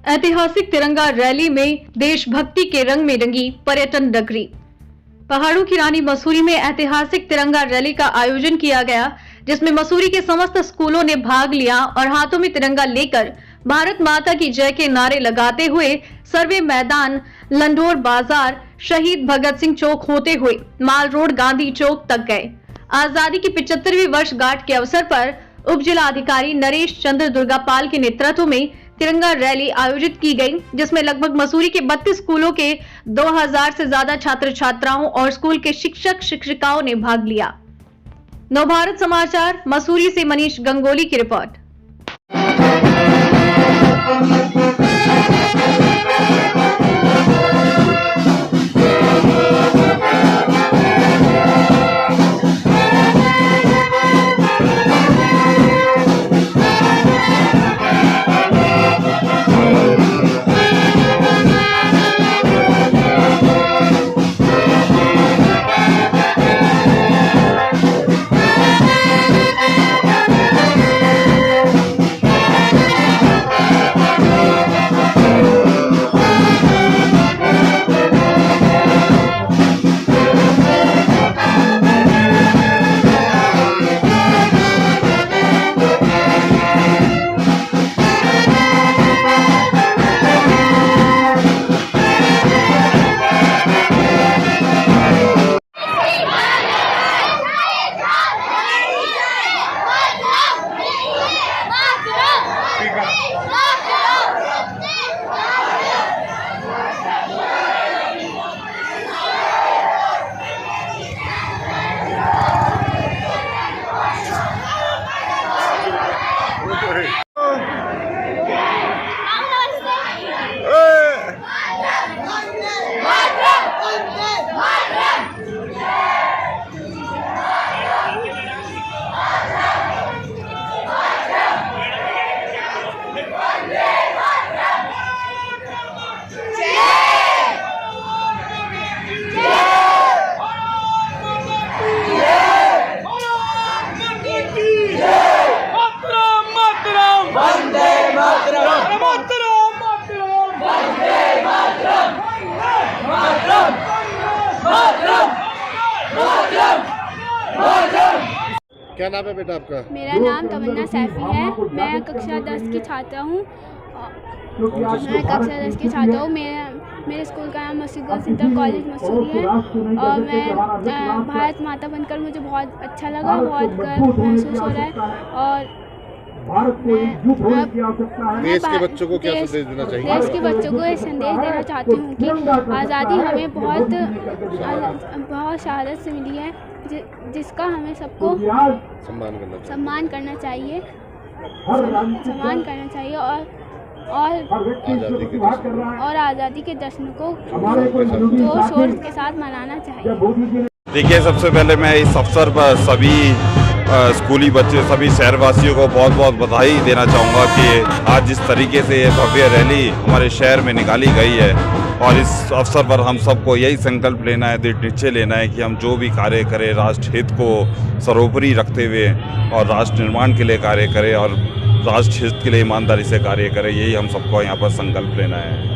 ऐतिहासिक तिरंगा रैली में देशभक्ति के रंग में रंगी पर्यटन नगरी। पहाड़ों की रानी मसूरी में ऐतिहासिक तिरंगा रैली का आयोजन किया गया, जिसमें मसूरी के समस्त स्कूलों ने भाग लिया और हाथों में तिरंगा लेकर भारत माता की जय के नारे लगाते हुए सर्वे मैदान, लंढोर बाजार, शहीद भगत सिंह चौक होते हुए माल रोड, गांधी चौक तक गए। आजादी की 75वीं वर्षगांठ के अवसर पर उप जिला अधिकारी नरेश चंद्र दुर्गापाल के नेतृत्व में तिरंगा रैली आयोजित की गई, जिसमें लगभग मसूरी के 32 स्कूलों के 2000 से ज्यादा छात्र छात्राओं और स्कूल के शिक्षक शिक्षिकाओं ने भाग लिया। नवभारत समाचार मसूरी से मनीष गंगोली की रिपोर्ट। क्या नाम है बेटा आपका? मेरा नाम तमन्ना सैफी है। मैं कक्षा 10 की छात्रा हूँ। मेरे स्कूल का नाम Mussoorie girls inter college Mussoorie है और मैं भारत माता बनकर मुझे बहुत अच्छा लगा, बहुत गर्व महसूस हो रहा है। और देश के बच्चों को क्या संदेश देना चाहिए? देश के बच्चों को ये संदेश देना चाहती हूँ कि आज़ादी हमें बहुत शहादत से मिली है, जिसका हमें सबको सम्मान करना चाहिए और आज़ादी के जश्न को जोर शोर के साथ मनाना चाहिए। देखिए, सबसे पहले मैं इस अवसर पर सभी स्कूली बच्चे, सभी शहरवासियों को बहुत बहुत बधाई देना चाहूँगा कि आज जिस तरीके से ये भव्य रैली हमारे शहर में निकाली गई है, और इस अवसर पर हम सबको यही संकल्प लेना है, दृढ़ निश्चय लेना है कि हम जो भी कार्य करें राष्ट्र हित को सर्वोपरि रखते हुए और राष्ट्र निर्माण के लिए कार्य करें और राष्ट्र हित के लिए ईमानदारी से कार्य करें। यही हम सबको यहाँ पर संकल्प लेना है।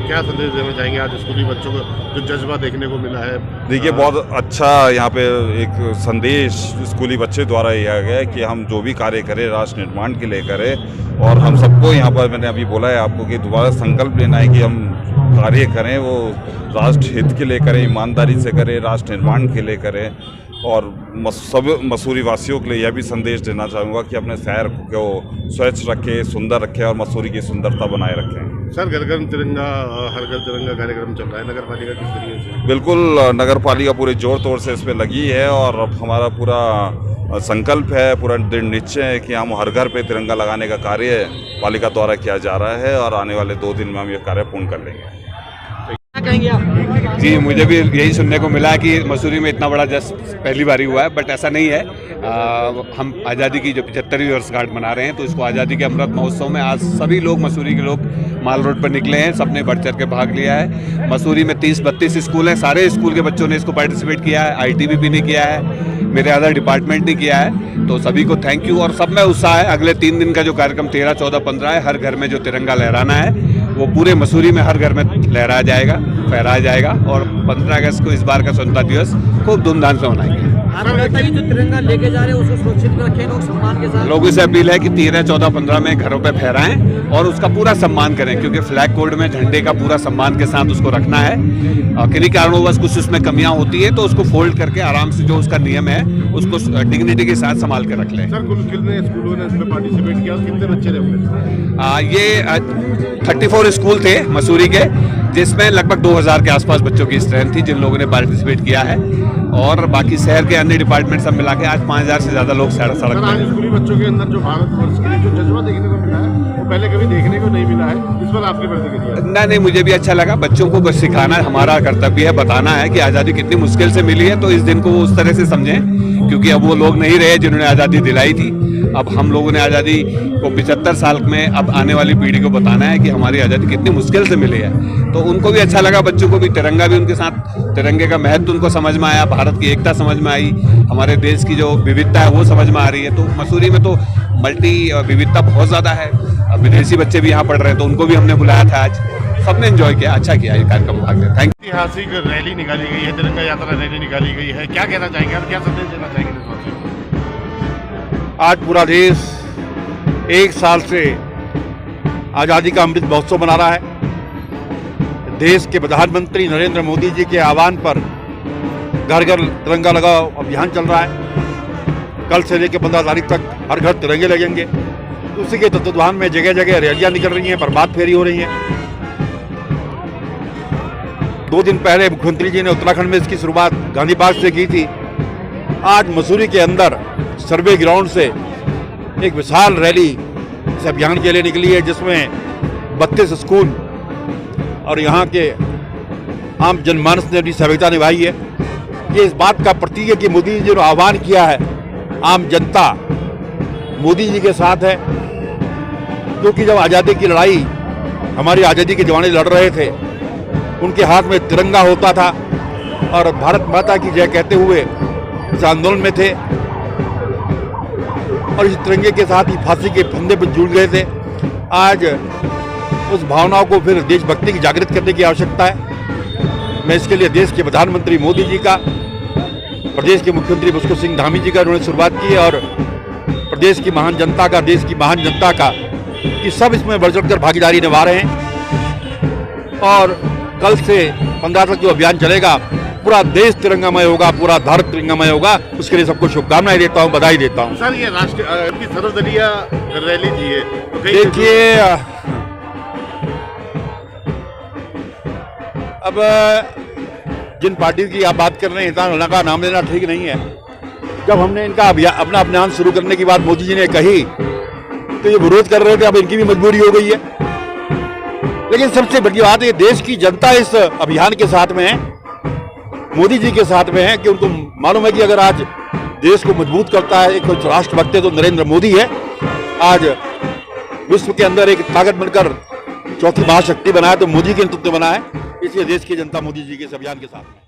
क्या संदेश देना चाहेंगे आज स्कूली बच्चों को जो जज्बा देखने को मिला है? देखिए, बहुत अच्छा यहाँ पे एक संदेश स्कूली बच्चे द्वारा दिया गया है कि हम जो भी कार्य करें राष्ट्र निर्माण के लिए करें, और हम सबको यहाँ पर मैंने अभी बोला है आपको कि दोबारा संकल्प लेना है कि हम कार्य करें वो राष्ट्र हित के लिए करें, ईमानदारी से करें, राष्ट्र निर्माण के लिए करें। और सब मसूरी वासियों के लिए यह भी संदेश देना चाहूँगा कि अपने शहर को स्वच्छ रखें, सुंदर रखें और मसूरी की सुंदरता बनाए रखें। सर, घर घर तिरंगा, हर घर तिरंगा कार्यक्रम चल रहा है, नगर पालिका किस तरीके से? बिल्कुल, नगर पालिका पूरे जोर तोड़ से इस पर लगी है और हमारा पूरा संकल्प है, पूरा दृढ़ निश्चय है कि हम हर घर पे तिरंगा लगाने का कार्य पालिका द्वारा किया जा रहा है और आने वाले 2 दिन में हम ये कार्य पूर्ण कर लेंगे। कहेंगे आप? जी, मुझे भी यही सुनने को मिला कि मसूरी में इतना बड़ा जश्न पहली बार ही हुआ है, बट ऐसा नहीं है। हम आज़ादी की जो 75वीं वर्षगांठ मना रहे हैं, तो इसको आज़ादी के अमृत महोत्सव में आज सभी लोग, मसूरी के लोग माल रोड पर निकले हैं, सबने बढ़ चढ़ के भाग लिया है। मसूरी में 30-32 स्कूल हैं, सारे स्कूल के बच्चों ने इसको पार्टिसिपेट किया है, ITBP ने किया है। मेरे अदर डिपार्टमेंट ने किया है, तो सभी को थैंक यू। और सब में उत्साह है। अगले 3 दिन का जो कार्यक्रम 13, 14, 15 है, हर घर में जो तिरंगा लहराना है वो पूरे मसूरी में हर घर में लहराया जाएगा, फहराया जाएगा। और 15 अगस्त को इस बार का स्वतंत्रता दिवस खूब धूमधाम से मनाएंगे। जो तिरंगा लेके जा रहे हैं उसको सुरक्षित रखें, लोग सम्मान के साथ। लोगों से अपील है कि 13, 14, 15 में घरों पे फहराएं और उसका पूरा सम्मान करें, क्योंकि फ्लैग कोड में झंडे का पूरा सम्मान के साथ उसको रखना है। किन्हीं कारणोंवश कुछ उसमें कमियां होती है तो उसको फोल्ड करके आराम से जो उसका नियम है उसको डिग्निटी के साथ संभाल के रख लें। सर, कितने स्कूलों ने इसमें पार्टिसिपेट किया, कितने बच्चे ने? ये 34 स्कूल थे मसूरी के, जिसमें लगभग 2000 के आसपास बच्चों की स्ट्रेंथ थी जिन लोगों ने पार्टिसिपेट किया है। और बाकी शहर के अन्य डिपार्टमेंट सब मिला के आज 5000 से ज्यादा लोग सड़क सर, आज स्कूली बच्चों के अंदर जो भारत वर्ष के लिए जो जज्बा देखने को मिला है वो पहले कभी देखने को नहीं मिला है। इस पर आपकी प्रतिक्रिया? नहीं, मुझे भी अच्छा लगा। बच्चों को कुछ सिखाना हमारा कर्तव्य है, बताना है कि आज़ादी कितनी मुश्किल से मिली है, तो इस दिन को वो उस तरह से समझें, क्योंकि अब वो लोग नहीं रहे जिन्होंने आज़ादी दिलाई थी। अब हम लोगों ने आज़ादी को 75 साल में अब आने वाली पीढ़ी को बताना है कि हमारी आज़ादी कितनी मुश्किल से मिली है। तो उनको भी अच्छा लगा, बच्चों को भी, तिरंगा भी उनके साथ, तिरंगे का महत्व उनको समझ में आया, भारत की एकता समझ में आई, हमारे देश की जो विविधता है वो समझ में आ रही है। तो मसूरी में तो मल्टी विविधता बहुत ज़्यादा है। विदेशी बच्चे भी यहाँ पढ़ रहे हैं, तो उनको भी हमने बुलाया था आज। सबने एंजॉय किया, अच्छा किया ये कार्यक्रम भाग लिया। Thank you. ऐतिहासिक रैली निकाली गई है, तिरंगा यात्रा रैली निकाली गई है, क्या कहना चाहेंगे और क्या संदेश देना चाहेंगे देशवासियों को? आज पूरा देश 1 साल से आज़ादी का अमृत महोत्सव मना रहा है। देश के प्रधानमंत्री नरेंद्र मोदी जी के आह्वान पर घर घर तिरंगा लगाओ अभियान चल रहा है। कल से लेकर 15 तारीख तक हर घर तिरंगे लगेंगे। उसी के तत्वाधान में जगह जगह रैलियां निकल रही हैं, प्रभात फेरी हो रही हैं। 2 दिन पहले मुख्यमंत्री जी ने उत्तराखंड में इसकी शुरुआत गांधी पार्क से की थी। आज मसूरी के अंदर सर्वे ग्राउंड से एक विशाल रैली इस अभियान के लिए निकली है, जिसमें 32 स्कूल और यहाँ के आम जनमानस ने अपनी सहभागिता निभाई है। ये इस बात का प्रतीक है कि मोदी जी ने आह्वान किया है, आम जनता मोदी जी के साथ है। क्योंकि जब आज़ादी की लड़ाई हमारी आज़ादी के जवान लड़ रहे थे, उनके हाथ में तिरंगा होता था और भारत माता की जय कहते हुए इस आंदोलन में थे और इस तिरंगे के साथ ही फांसी के फंदे पर जुड़ गए थे। आज उस भावनाओं को फिर देशभक्ति की जागृत करने की आवश्यकता है। मैं इसके लिए देश के प्रधानमंत्री मोदी जी का, प्रदेश के मुख्यमंत्री पुष्कर सिंह धामी जी का उन्होंने शुरुआत की है, और प्रदेश की महान जनता का, देश की महान जनता का, कि सब इसमें बढ़ चढ़ कर भागीदारी निभा रहे हैं। और कल से 15 तक जो अभियान चलेगा, पूरा देश तिरंगामय होगा, पूरा भारत तिरंगामय होगा। उसके लिए सबको शुभकामनाएं देता हूं, बधाई देता हूं। सर, ये राष्ट्रीय सर्वदलीय रैली थी ये, तो देखिए, अब जिन पार्टी की आप बात कर रहे हैं, इनका नाम लेना ठीक नहीं है। जब हमने इनका अपना अभियान शुरू करने की बात मोदी जी ने कही तो ये विरोध कर रहे थे, अब इनकी भी मजबूरी हो गई है। लेकिन सबसे बड़ी बात है, देश की जनता इस अभियान के साथ में है, मोदी जी के साथ में है, कि उनको मालूम है कि अगर आज देश को मजबूत करता है एक राष्ट्रभक्त तो नरेंद्र मोदी है। आज विश्व के अंदर एक ताकत बनकर चौथी महाशक्ति बना है तो मोदी के नेतृत्व बना है। इसलिए देश की जनता मोदी जी के इस अभियान के साथ